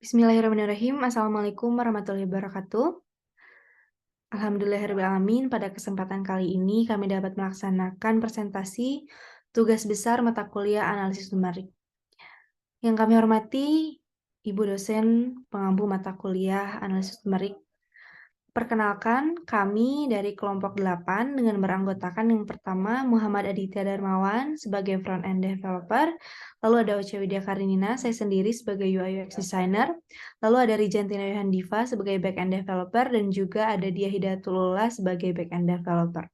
Bismillahirrahmanirrahim. Assalamualaikum warahmatullahi wabarakatuh. Alhamdulillahirrahmanirrahim. Pada kesempatan kali ini kami dapat melaksanakan presentasi tugas besar mata kuliah analisis numerik. Yang kami hormati Ibu dosen pengampu mata kuliah analisis numerik. Perkenalkan, kami dari kelompok 8 dengan beranggotakan yang pertama Muhammad Aditya Darmawan sebagai front-end developer, lalu ada Ocha Widya Karinina, saya sendiri sebagai UI UX designer, lalu ada Rijantina Yohandiva sebagai back-end developer, dan juga ada Dia Hidayatullah sebagai back-end developer.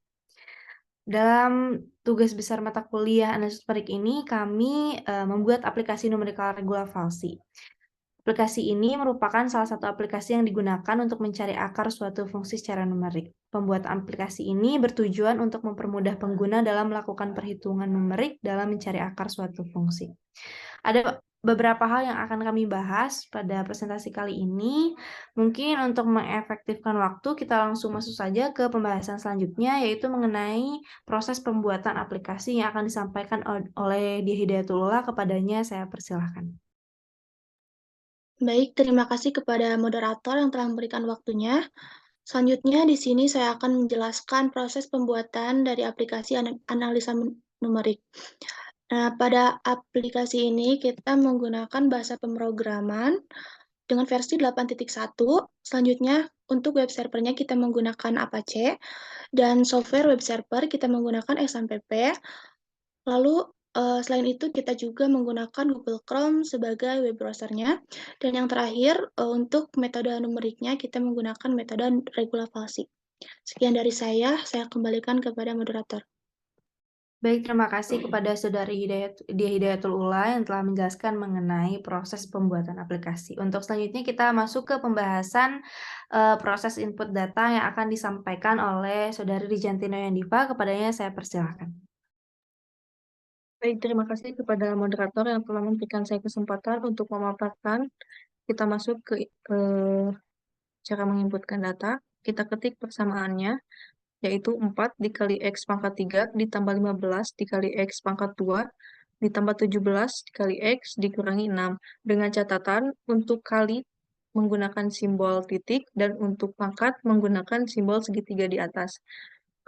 Dalam tugas besar mata kuliah analisis numerik ini, kami membuat aplikasi numerical regular falsi. Aplikasi ini merupakan salah satu aplikasi yang digunakan untuk mencari akar suatu fungsi secara numerik. Pembuatan aplikasi ini bertujuan untuk mempermudah pengguna dalam melakukan perhitungan numerik dalam mencari akar suatu fungsi. Ada beberapa hal yang akan kami bahas pada presentasi kali ini. Mungkin untuk mengefektifkan waktu, kita langsung masuk saja ke pembahasan selanjutnya, yaitu mengenai proses pembuatan aplikasi yang akan disampaikan oleh Dia Hidayatullah. Kepadanya saya persilahkan. Baik, terima kasih kepada moderator yang telah memberikan waktunya. Selanjutnya, di sini saya akan menjelaskan proses pembuatan dari aplikasi analisa numerik. Nah, pada aplikasi ini kita menggunakan bahasa pemrograman dengan versi 8.1. Selanjutnya, untuk web servernya kita menggunakan Apache, dan software web server kita menggunakan XAMPP. Lalu, selain itu kita juga menggunakan Google Chrome sebagai web browser-nya. Dan yang terakhir, untuk metode numeriknya kita menggunakan metode regular falsi. Sekian dari saya kembalikan kepada moderator. Baik, terima kasih kepada Saudari Dia Hidayatul Ula yang telah menjelaskan mengenai proses pembuatan aplikasi. Untuk selanjutnya kita masuk ke pembahasan proses input data yang akan disampaikan oleh Saudari Rijantino Yandiva. Kepadanya saya persilahkan. Baik, terima kasih kepada moderator yang telah memberikan saya kesempatan untuk memaparkan. Kita masuk ke cara menginputkan data. Kita ketik persamaannya, yaitu 4 dikali X pangkat 3 ditambah 15 dikali X pangkat 2 ditambah 17 dikali X dikurangi 6. Dengan catatan untuk kali menggunakan simbol titik dan untuk pangkat menggunakan simbol segitiga di atas.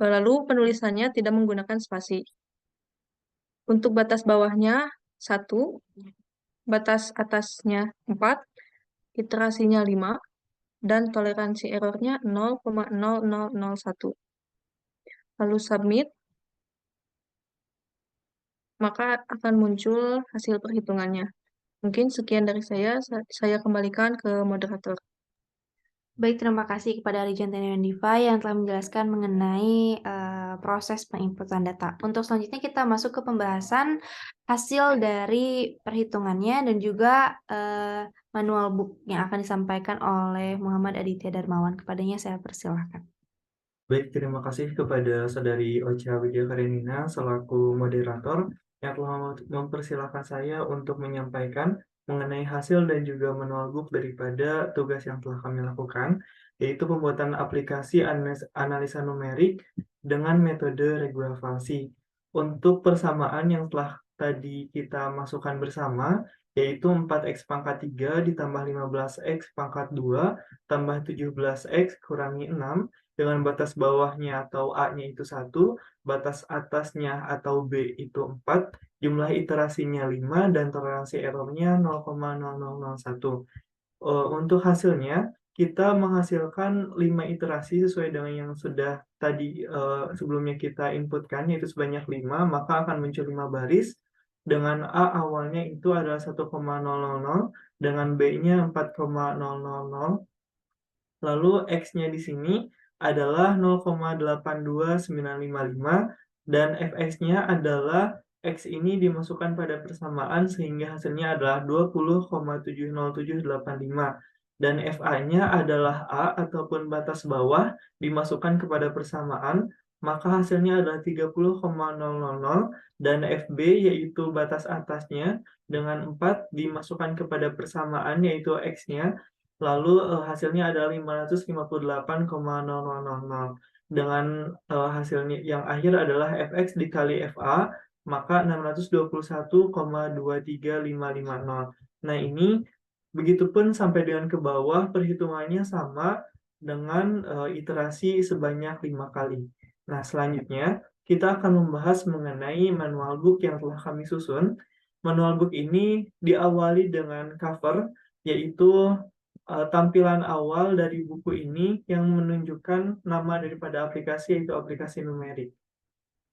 Lalu penulisannya tidak menggunakan spasi. Untuk batas bawahnya 1, batas atasnya 4, iterasinya 5, dan toleransi errornya 0,0001. Lalu submit, maka akan muncul hasil perhitungannya. Mungkin sekian dari saya kembalikan ke moderator. Baik, terima kasih kepada Rijantino Yandiva yang telah menjelaskan mengenai proses penginputan data. Untuk selanjutnya kita masuk ke pembahasan hasil dari perhitungannya dan juga manual book yang akan disampaikan oleh Muhammad Aditya Darmawan. Kepadanya saya persilahkan. Baik, terima kasih kepada Saudari Ocha Widya Karenina selaku moderator yang telah mempersilahkan saya untuk menyampaikan mengenai hasil dan juga manual book daripada tugas yang telah kami lakukan, yaitu pembuatan aplikasi analisa numerik dengan metode regular falsi. Untuk persamaan yang telah tadi kita masukkan bersama, yaitu 4x pangkat 3 ditambah 15x pangkat 2 tambah 17x kurangi 6, dengan batas bawahnya atau A-nya itu 1, batas atasnya atau B itu 4, jumlah iterasinya 5, dan toleransi errornya 0,0001. Untuk hasilnya, kita menghasilkan 5 iterasi sesuai dengan yang sudah tadi sebelumnya kita inputkan, yaitu sebanyak 5, maka akan muncul 5 baris. Dengan A awalnya itu adalah 1,000, dengan B-nya 4,000, lalu X-nya di sini adalah 0,82955 dan Fx-nya adalah X ini dimasukkan pada persamaan sehingga hasilnya adalah 20,70785 dan Fa-nya adalah A ataupun batas bawah dimasukkan kepada persamaan, maka hasilnya adalah 30,000 dan Fb yaitu batas atasnya dengan 4 dimasukkan kepada persamaan yaitu X-nya. Lalu hasilnya adalah 558,0000. Dengan hasilnya yang akhir adalah Fx dikali Fa, maka 621,23550. Nah, ini Begitupun sampai dengan ke bawah, perhitungannya sama dengan iterasi sebanyak 5 kali. Nah, selanjutnya kita akan membahas mengenai manual book yang telah kami susun. Manual book ini diawali dengan cover, yaitu tampilan awal dari buku ini yang menunjukkan nama daripada aplikasi, yaitu aplikasi numerik.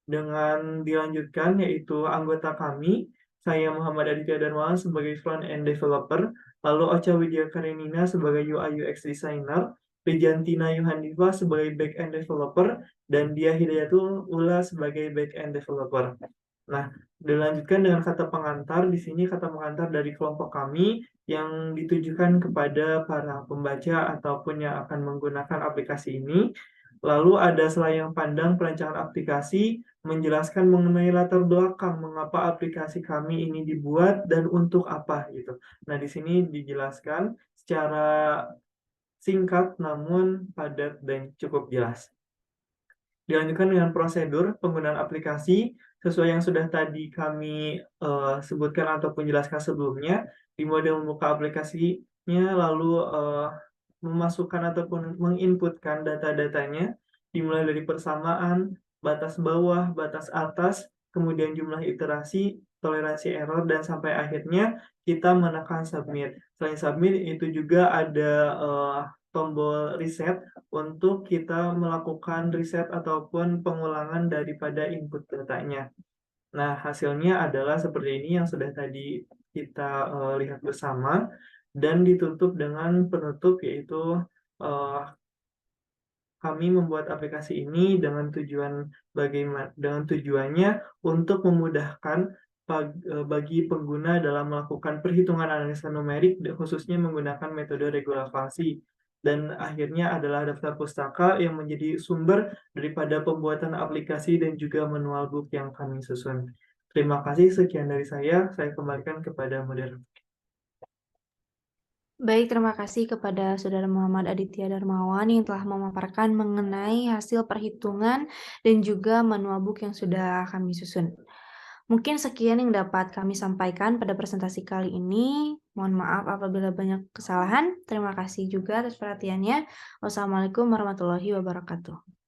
Dengan dilanjutkan yaitu anggota kami, saya Muhammad Aditya Darmawan sebagai front-end developer, lalu Ocha Widya Karenina sebagai UI UX designer, Rejantina Yuhandiva sebagai back-end developer, dan Dia Hidayatul Ula sebagai back-end developer. Nah, dilanjutkan dengan kata pengantar. Di sini kata pengantar dari kelompok kami yang ditujukan kepada para pembaca ataupun yang akan menggunakan aplikasi ini. Lalu ada selayang pandang perancangan aplikasi menjelaskan mengenai latar belakang mengapa aplikasi kami ini dibuat dan untuk apa gitu. Nah, di sini dijelaskan secara singkat namun padat dan cukup jelas. Dilanjutkan dengan prosedur penggunaan aplikasi sesuai yang sudah tadi kami sebutkan ataupun jelaskan sebelumnya. Di mode membuka aplikasinya lalu memasukkan ataupun menginputkan data-datanya dimulai dari persamaan, batas bawah, batas atas, kemudian jumlah iterasi, toleransi error, dan sampai akhirnya kita menekan submit. Selain submit itu juga ada tombol reset untuk kita melakukan riset ataupun pengulangan daripada input datanya. Nah, hasilnya adalah seperti ini yang sudah tadi kita lihat bersama dan ditutup dengan penutup yaitu kami membuat aplikasi ini dengan tujuannya untuk memudahkan bagi pengguna dalam melakukan perhitungan analisa numerik khususnya menggunakan metode regulasi. Dan akhirnya adalah daftar pustaka yang menjadi sumber daripada pembuatan aplikasi dan juga manual book yang kami susun. Terima kasih, sekian dari saya kembalikan kepada moderator. Baik, terima kasih kepada Saudara Muhammad Aditya Darmawan yang telah memaparkan mengenai hasil perhitungan dan juga manual book yang sudah kami susun. Mungkin sekian yang dapat kami sampaikan pada presentasi kali ini. Mohon maaf apabila banyak kesalahan. Terima kasih juga atas perhatiannya. Wassalamualaikum warahmatullahi wabarakatuh.